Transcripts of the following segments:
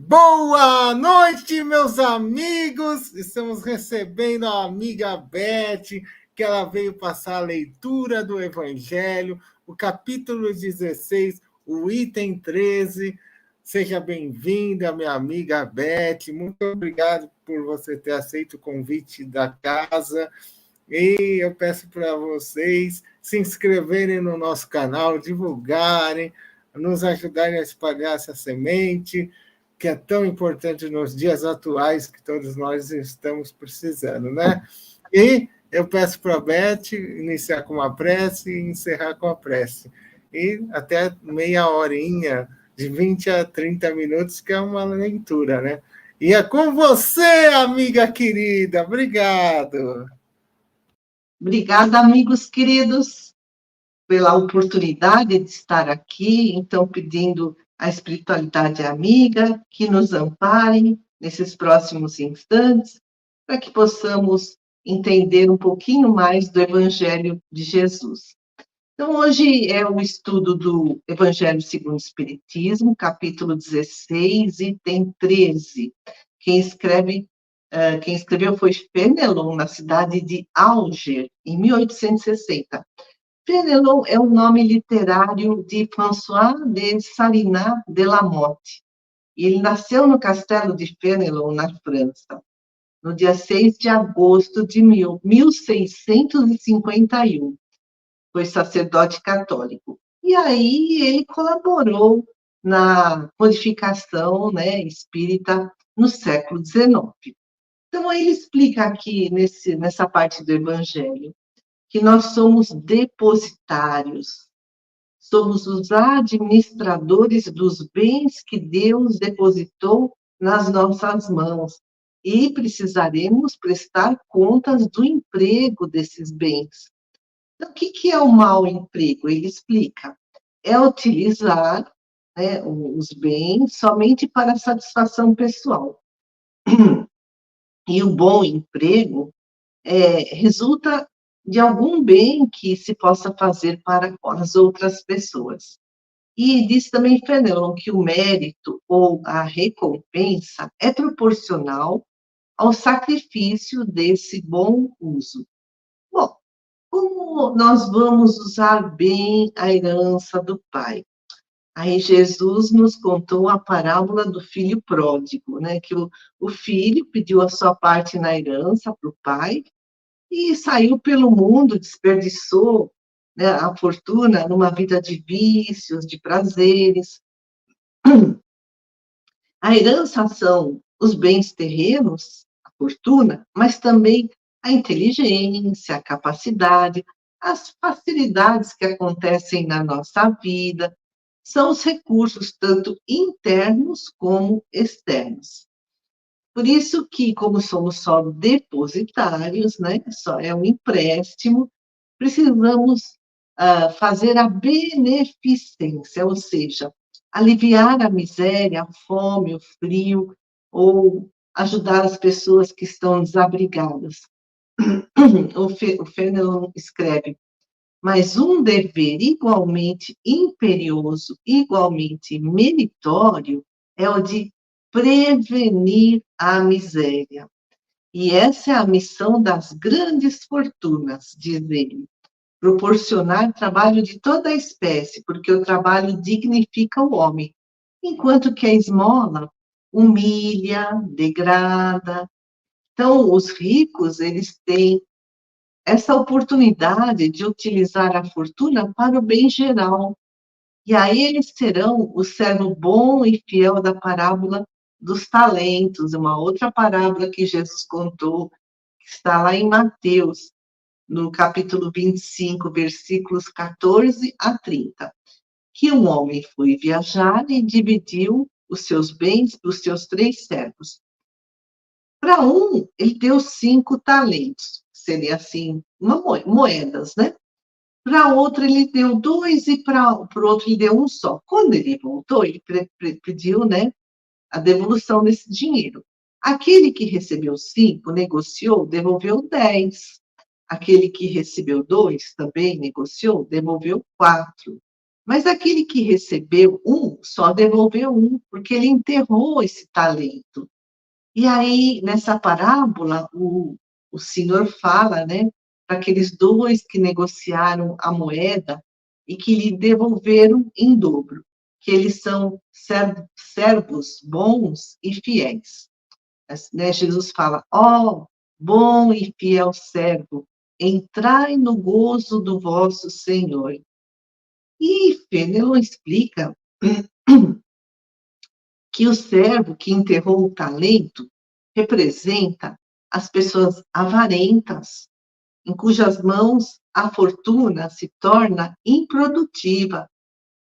Boa noite, meus amigos! Estamos recebendo a amiga Beth, que ela veio passar a leitura do Evangelho, o capítulo 16, o item 13. Seja bem-vinda, minha amiga Beth. Muito obrigado por você ter aceito o convite da casa. E eu peço para vocês se inscreverem no nosso canal, divulgarem, nos ajudarem a espalhar essa semente, que é tão importante nos dias atuais que todos nós estamos precisando, né? E eu peço para a Beth iniciar com uma prece e encerrar com a prece. E até meia horinha, de 20 a 30 minutos, que é uma leitura, né? E é com você, amiga querida. Obrigado. Obrigada, amigos queridos, pela oportunidade de estar aqui, então pedindo à espiritualidade amiga que nos ampare nesses próximos instantes, para que possamos entender um pouquinho mais do Evangelho de Jesus. Então, hoje é o estudo do Evangelho segundo o Espiritismo, capítulo 16, item 13. Quem escreveu foi Fenelon, na cidade de Alger, em 1860. Fenelon é o nome literário de François de Salinas de la Motte. Ele nasceu no castelo de Fenelon, na França, no dia 6 de agosto de 1651. Foi sacerdote católico. E aí ele colaborou na codificação, né, espírita no século XIX. Então, ele explica aqui, nessa parte do Evangelho, que nós somos depositários, somos os administradores dos bens que Deus depositou nas nossas mãos e precisaremos prestar contas do emprego desses bens. Então, o que é o mau emprego? Ele explica. É utilizar, né, os bens somente para satisfação pessoal. E o bom emprego resulta de algum bem que se possa fazer para as outras pessoas. E diz também Fenelon que o mérito ou a recompensa é proporcional ao sacrifício desse bom uso. Bom, como nós vamos usar bem a herança do Pai? Aí Jesus nos contou a parábola do filho pródigo, né? Que o filho pediu a sua parte na herança para o pai e saiu pelo mundo, desperdiçou, né, a fortuna numa vida de vícios, de prazeres. A herança são os bens terrenos, a fortuna, mas também a inteligência, a capacidade, as facilidades que acontecem na nossa vida, são os recursos tanto internos como externos. Por isso que, como somos só depositários, né, só é um empréstimo, precisamos fazer a beneficência, ou seja, aliviar a miséria, a fome, o frio, ou ajudar as pessoas que estão desabrigadas. O Fenelon escreve, mas um dever igualmente imperioso, igualmente meritório, é o de prevenir a miséria. E essa é a missão das grandes fortunas, diz ele. Proporcionar trabalho de toda a espécie, porque o trabalho dignifica o homem, enquanto que a esmola humilha, degrada. Então, os ricos, eles têm essa oportunidade de utilizar a fortuna para o bem geral. E aí eles serão o servo bom e fiel da parábola dos talentos, uma outra parábola que Jesus contou, que está lá em Mateus, no capítulo 25, versículos 14 a 30, que um homem foi viajar e dividiu os seus bens para os seus 3 servos. Para um, ele deu 5 talentos, seria assim, moedas, né? Para outro, ele deu 2 e para o outro, ele deu um só. Quando ele voltou, ele pediu, né, a devolução desse dinheiro. Aquele que recebeu 5 negociou, devolveu 10. Aquele que recebeu 2 também negociou, devolveu 4. Mas aquele que recebeu um, só devolveu um, porque ele enterrou esse talento. E aí, nessa parábola, o Senhor fala, né, para aqueles dois que negociaram a moeda e que lhe devolveram em dobro, que eles são servos bons e fiéis. Né, Jesus fala, ó, bom e fiel servo, entrai no gozo do vosso Senhor. E Fenelon explica que o servo que enterrou o talento representa as pessoas avarentas, em cujas mãos a fortuna se torna improdutiva.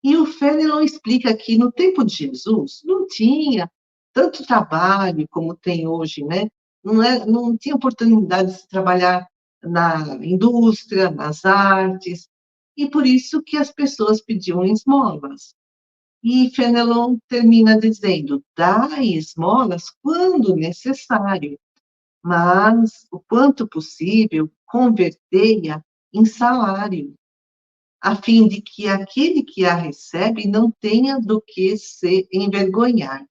E o Fenelon explica que no tempo de Jesus não tinha tanto trabalho como tem hoje, né? Não tinha oportunidade de se trabalhar na indústria, nas artes, e por isso que as pessoas pediam esmolas. E Fenelon termina dizendo: dai esmolas quando necessário, mas, o quanto possível, convertei-a em salário, a fim de que aquele que a recebe não tenha do que se envergonhar.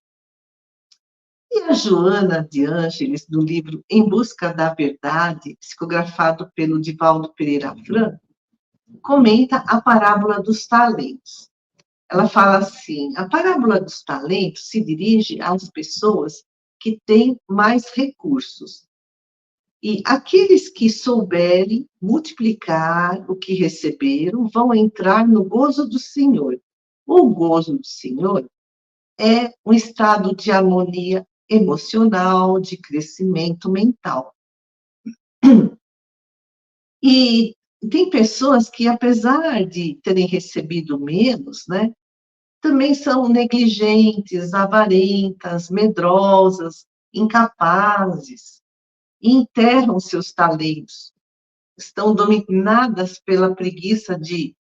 E a Joana de Ângeles, do livro Em Busca da Verdade, psicografado pelo Divaldo Pereira Franco, comenta a parábola dos talentos. Ela fala assim: a parábola dos talentos se dirige às pessoas que têm mais recursos. E aqueles que souberem multiplicar o que receberam vão entrar no gozo do Senhor. O gozo do Senhor é um estado de harmonia emocional, de crescimento mental. E tem pessoas que, apesar de terem recebido menos, né, também são negligentes, avarentas, medrosas, incapazes, e enterram seus talentos, estão dominadas pela preguiça de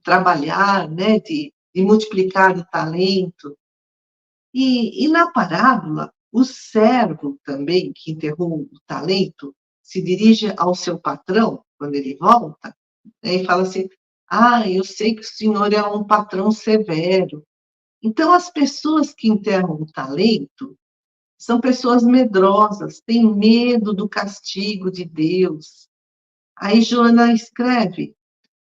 trabalhar, né, de multiplicar o talento. E na parábola, o servo também, que enterrou o talento, se dirige ao seu patrão, quando ele volta, né, e fala assim, eu sei que o senhor é um patrão severo. Então, as pessoas que enterram o talento são pessoas medrosas, têm medo do castigo de Deus. Aí Joana escreve: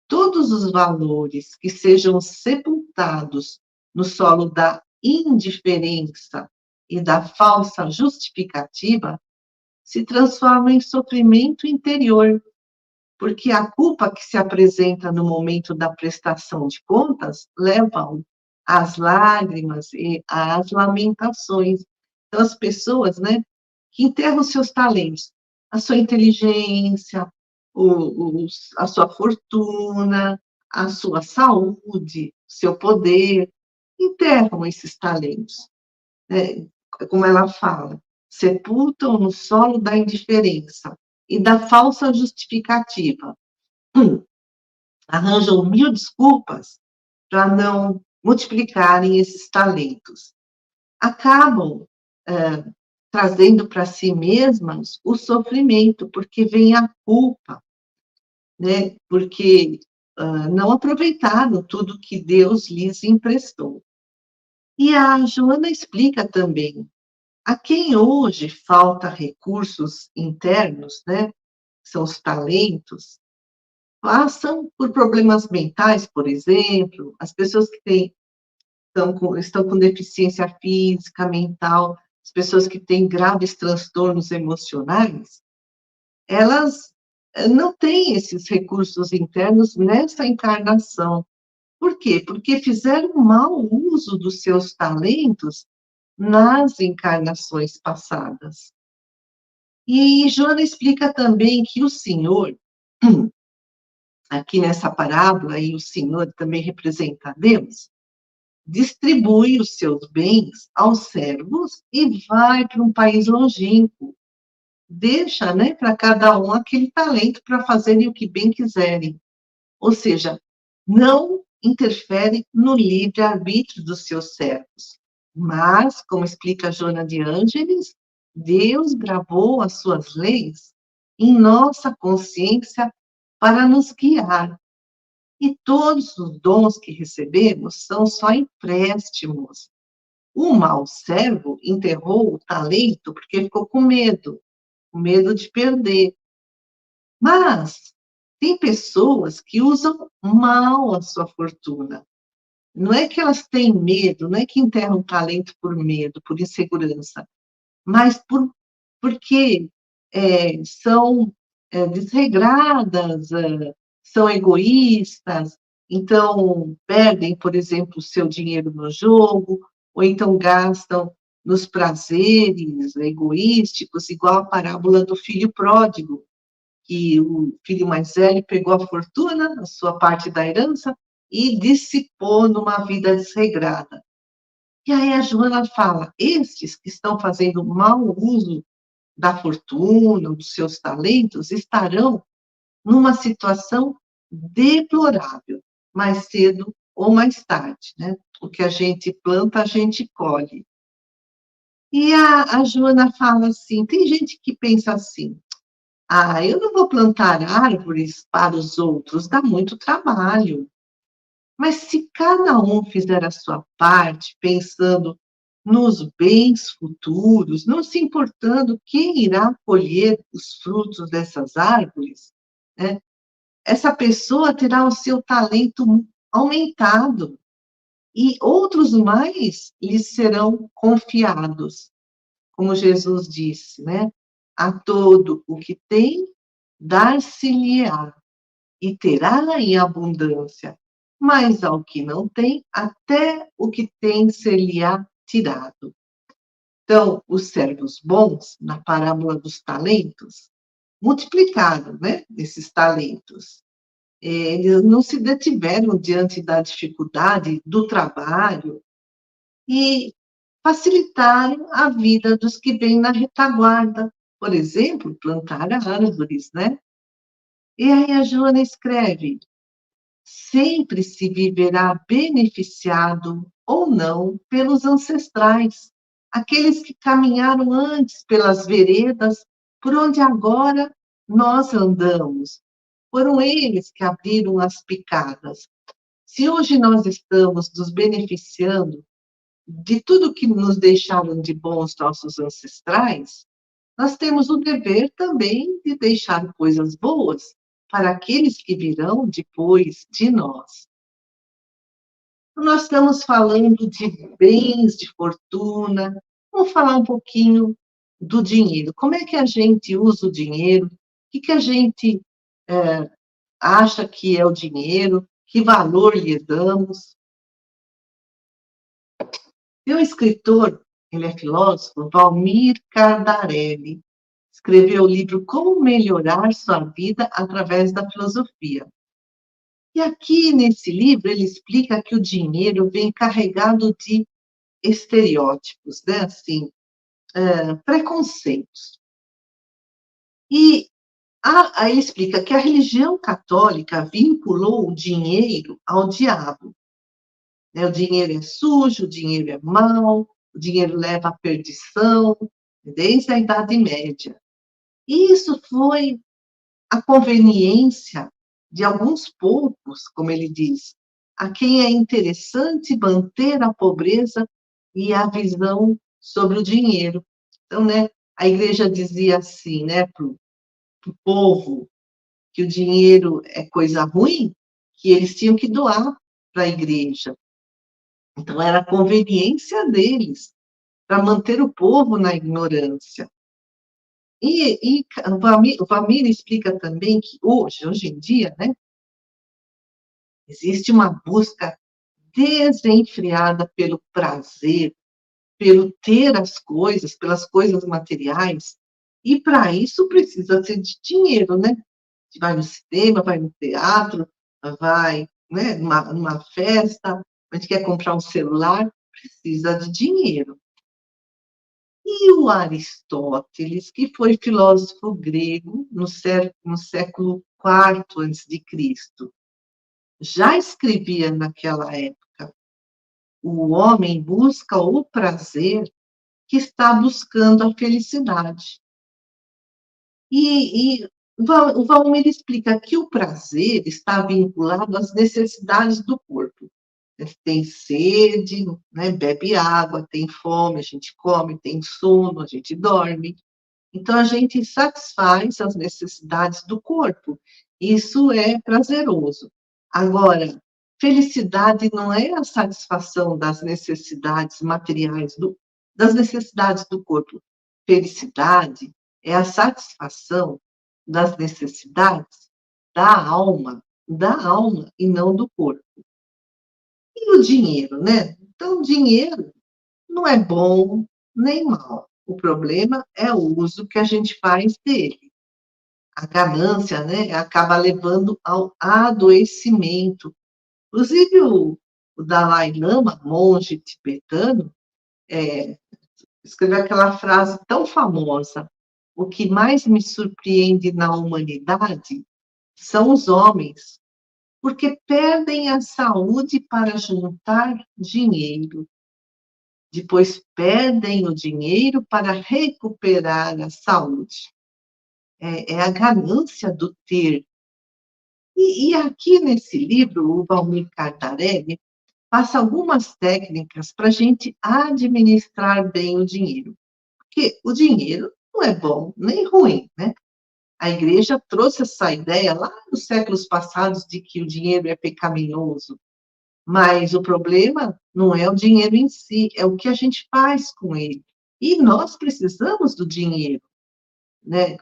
todos os valores que sejam sepultados no solo da indiferença e da falsa justificativa se transformam em sofrimento interior, porque a culpa que se apresenta no momento da prestação de contas leva às lágrimas e às lamentações. Então, as pessoas, né, que enterram seus talentos, a sua inteligência, a sua fortuna, a sua saúde, seu poder, enterram esses talentos, né? Como ela fala, sepultam no solo da indiferença e da falsa justificativa. Arranjam 1000 desculpas para não multiplicarem esses talentos. Acabam trazendo para si mesmas o sofrimento, porque vem a culpa, né? Porque não aproveitaram tudo que Deus lhes emprestou. E a Joana explica também, a quem hoje falta recursos internos, né? São os talentos, passam por problemas mentais, por exemplo, as pessoas que estão com deficiência física, mental, as pessoas que têm graves transtornos emocionais, elas não têm esses recursos internos nessa encarnação. Por quê? Porque fizeram mau uso dos seus talentos nas encarnações passadas. E Joana explica também que o Senhor, aqui nessa parábola, e o Senhor também representa Deus, distribui os seus bens aos servos e vai para um país longínquo. Deixa, né, para cada um aquele talento para fazerem o que bem quiserem. Ou seja, não interfere no livre-arbítrio dos seus servos. Mas, como explica Joana de Ângeles, Deus gravou as suas leis em nossa consciência para nos guiar. E todos os dons que recebemos são só empréstimos. O mau servo enterrou o talento porque ficou com medo de perder. Mas tem pessoas que usam mal a sua fortuna. Não é que elas têm medo, não é que enterram o talento por medo, por insegurança, mas porque são desregradas, são egoístas, então perdem, por exemplo, o seu dinheiro no jogo, ou então gastam nos prazeres egoísticos, igual a parábola do filho pródigo, que o filho mais velho pegou a fortuna, a sua parte da herança, e dissipou numa vida desregrada. E aí a Joana fala, estes que estão fazendo mau uso da fortuna, dos seus talentos, estarão numa situação deplorável, mais cedo ou mais tarde, né? O que a gente planta, a gente colhe. E a Joana fala assim, tem gente que pensa assim, eu não vou plantar árvores para os outros, dá muito trabalho. Mas se cada um fizer a sua parte, pensando nos bens futuros, não se importando quem irá colher os frutos dessas árvores, né? Essa pessoa terá o seu talento aumentado e outros mais lhes serão confiados, como Jesus disse, né? A todo o que tem, dar-se-lhe-á e terá em abundância, mas ao que não tem, até o que tem ser-lhe-á tirado. Então, os servos bons, na parábola dos talentos, multiplicaram, né, esses talentos. Eles não se detiveram diante da dificuldade do trabalho e facilitaram a vida dos que vêm na retaguarda. Por exemplo, plantar árvores, né? E aí a Joana escreve, sempre se viverá beneficiado ou não pelos ancestrais, aqueles que caminharam antes pelas veredas por onde agora nós andamos. Foram eles que abriram as picadas. Se hoje nós estamos nos beneficiando de tudo que nos deixaram de bons nossos ancestrais, nós temos o dever também de deixar coisas boas para aqueles que virão depois de nós. Nós estamos falando de bens, de fortuna, vamos falar um pouquinho do dinheiro. Como é que a gente usa o dinheiro? O que a gente acha que é o dinheiro? Que valor lhe damos? Tem um escritor, ele é filósofo, Valmir Cardarelli, escreveu o livro Como Melhorar Sua Vida através da Filosofia. E aqui nesse livro ele explica que o dinheiro vem carregado de estereótipos, né? Assim, preconceitos. E aí ele explica que a religião católica vinculou o dinheiro ao diabo. Né? O dinheiro é sujo, o dinheiro é mau, o dinheiro leva à perdição, desde a Idade Média. E isso foi a conveniência de alguns poucos, como ele diz, a quem é interessante manter a pobreza e a visão sobre o dinheiro. Então, né, a igreja dizia assim, né, para o povo, que o dinheiro é coisa ruim, que eles tinham que doar para a igreja. Então, era a conveniência deles para manter o povo na ignorância. E o Valmir explica também que hoje em dia, né, existe uma busca desenfreada pelo prazer, pelo ter as coisas, pelas coisas materiais, e para isso precisa ser de dinheiro, né? A gente vai no cinema, vai no teatro, vai, né, numa festa, a gente quer comprar um celular, precisa de dinheiro. E o Aristóteles, que foi filósofo grego no século IV a.C., já escrevia naquela época: o homem busca o prazer que está buscando a felicidade. E O Valmir explica que o prazer está vinculado às necessidades do corpo. Tem sede, né, bebe água, tem fome, a gente come, tem sono, a gente dorme. Então, a gente satisfaz as necessidades do corpo. Isso é prazeroso. Agora, felicidade não é a satisfação das necessidades materiais, das necessidades do corpo. Felicidade é a satisfação das necessidades da alma e não do corpo. E o dinheiro, né? Então, o dinheiro não é bom nem mal. O problema é o uso que a gente faz dele. A ganância, né, acaba levando ao adoecimento. Inclusive, o Dalai Lama, monge tibetano, escreveu aquela frase tão famosa: o que mais me surpreende na humanidade são os homens, porque perdem a saúde para juntar dinheiro. Depois perdem o dinheiro para recuperar a saúde. É a ganância do ter. E aqui nesse livro, o Valmir Cardarelli passa algumas técnicas para a gente administrar bem o dinheiro. Porque o dinheiro não é bom nem ruim, né? A igreja trouxe essa ideia lá nos séculos passados de que o dinheiro é pecaminoso. Mas o problema não é o dinheiro em si, é o que a gente faz com ele. E nós precisamos do dinheiro, né,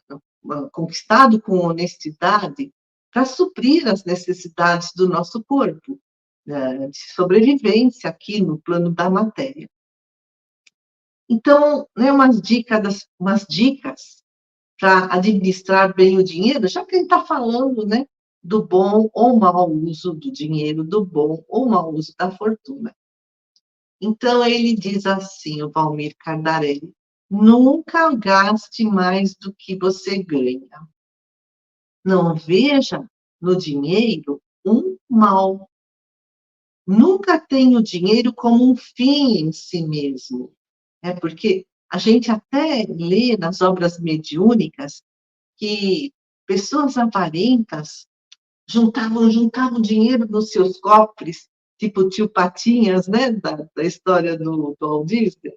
conquistado com honestidade, para suprir as necessidades do nosso corpo, né, de sobrevivência aqui no plano da matéria. Então, né, umas dicas para administrar bem o dinheiro, já que a gente está falando, né, do bom ou mau uso do dinheiro, do bom ou mau uso da fortuna. Então, ele diz assim, o Valmir Cardarelli: nunca gaste mais do que você ganha. Não veja no dinheiro um mal. Nunca tenha o dinheiro como um fim em si mesmo. Porque a gente até lê nas obras mediúnicas que pessoas avarentas juntavam dinheiro nos seus cofres, tipo o tio Patinhas, né, da história do Walt Disney.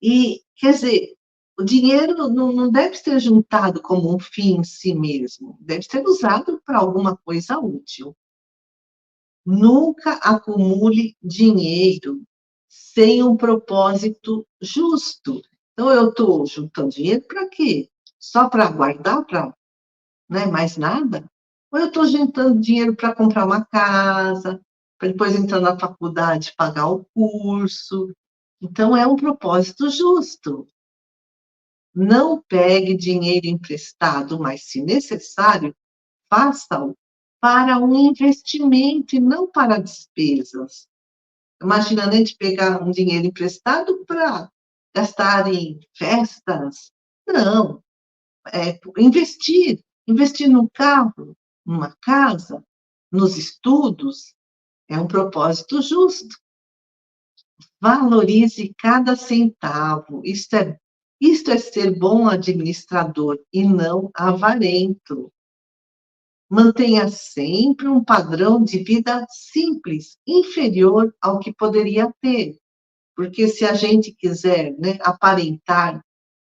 E, quer dizer, o dinheiro não deve ser juntado como um fim em si mesmo, deve ser usado para alguma coisa útil. Nunca acumule dinheiro sem um propósito justo. Então, eu estou juntando dinheiro para quê? Só para guardar, para, né, mais nada? Ou eu estou juntando dinheiro para comprar uma casa, para depois entrar na faculdade pagar o curso? Então, é um propósito justo. Não pegue dinheiro emprestado, mas, se necessário, faça-o para um investimento e não para despesas. Imagina, né, de pegar um dinheiro emprestado para gastar em festas. Não, investir. Investir num carro, numa casa, nos estudos, é um propósito justo. Valorize cada centavo. Isto é ser bom administrador e não avarento. Mantenha sempre um padrão de vida simples, inferior ao que poderia ter. Porque se a gente quiser, né, aparentar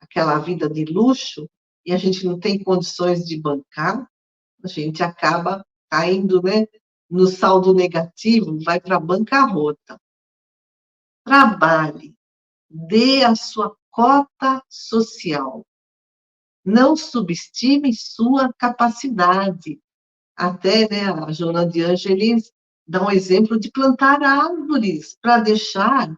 aquela vida de luxo e a gente não tem condições de bancar, a gente acaba caindo, né, no saldo negativo, vai para a bancarrota. Trabalhe, dê a sua cota social. Não subestime sua capacidade. Até, né, a Joana de Ângeles dá um exemplo de plantar árvores para deixar,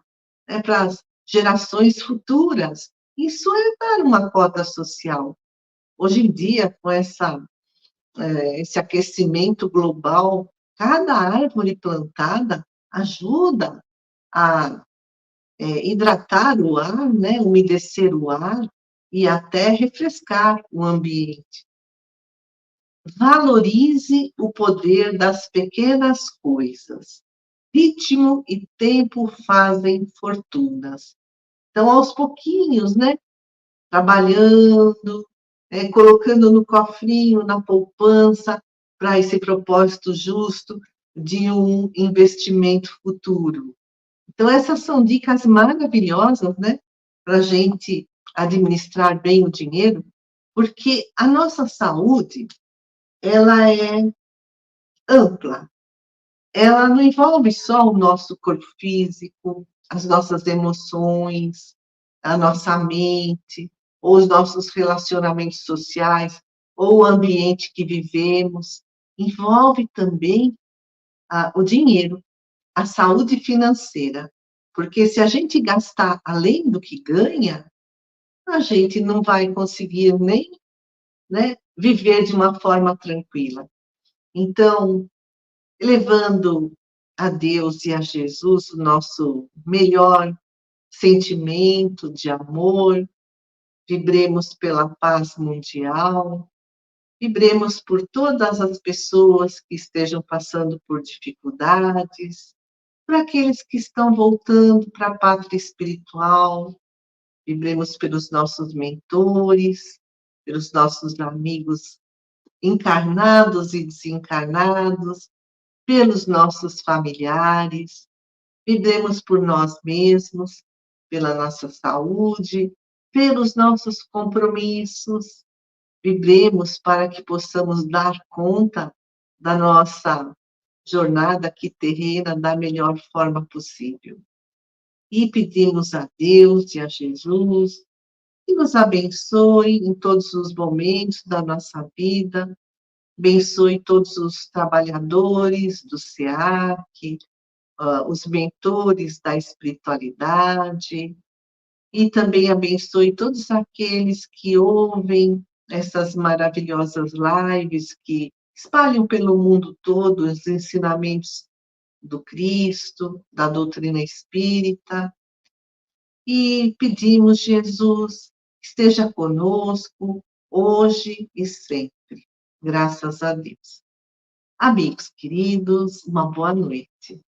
né, para as gerações futuras. Isso é dar uma cota social. Hoje em dia, com esse aquecimento global, cada árvore plantada ajuda a hidratar o ar, né, umedecer o ar e até refrescar o ambiente. Valorize o poder das pequenas coisas. Ritmo e tempo fazem fortunas. Então, aos pouquinhos, né, trabalhando, colocando no cofrinho, na poupança, para esse propósito justo de um investimento futuro. Então, essas são dicas maravilhosas, né, para a gente administrar bem o dinheiro, porque a nossa saúde, ela é ampla. Ela não envolve só o nosso corpo físico, as nossas emoções, a nossa mente, ou os nossos relacionamentos sociais, ou o ambiente que vivemos. Envolve também o dinheiro, a saúde financeira. Porque se a gente gastar além do que ganha, a gente não vai conseguir nem, né, viver de uma forma tranquila. Então, levando a Deus e a Jesus o nosso melhor sentimento de amor, vibremos pela paz mundial, vibremos por todas as pessoas que estejam passando por dificuldades, por aqueles que estão voltando para a pátria espiritual, vibremos pelos nossos mentores, pelos nossos amigos encarnados e desencarnados, pelos nossos familiares, vibremos por nós mesmos, pela nossa saúde, pelos nossos compromissos, vibremos para que possamos dar conta da nossa jornada aqui terrena da melhor forma possível. E pedimos a Deus e a Jesus que nos abençoe em todos os momentos da nossa vida, abençoe todos os trabalhadores do SEAC, os mentores da espiritualidade, e também abençoe todos aqueles que ouvem essas maravilhosas lives que espalham pelo mundo todo os ensinamentos do Cristo, da doutrina espírita, e pedimos, Jesus, esteja conosco hoje e sempre. Graças a Deus. Amigos queridos, uma boa noite.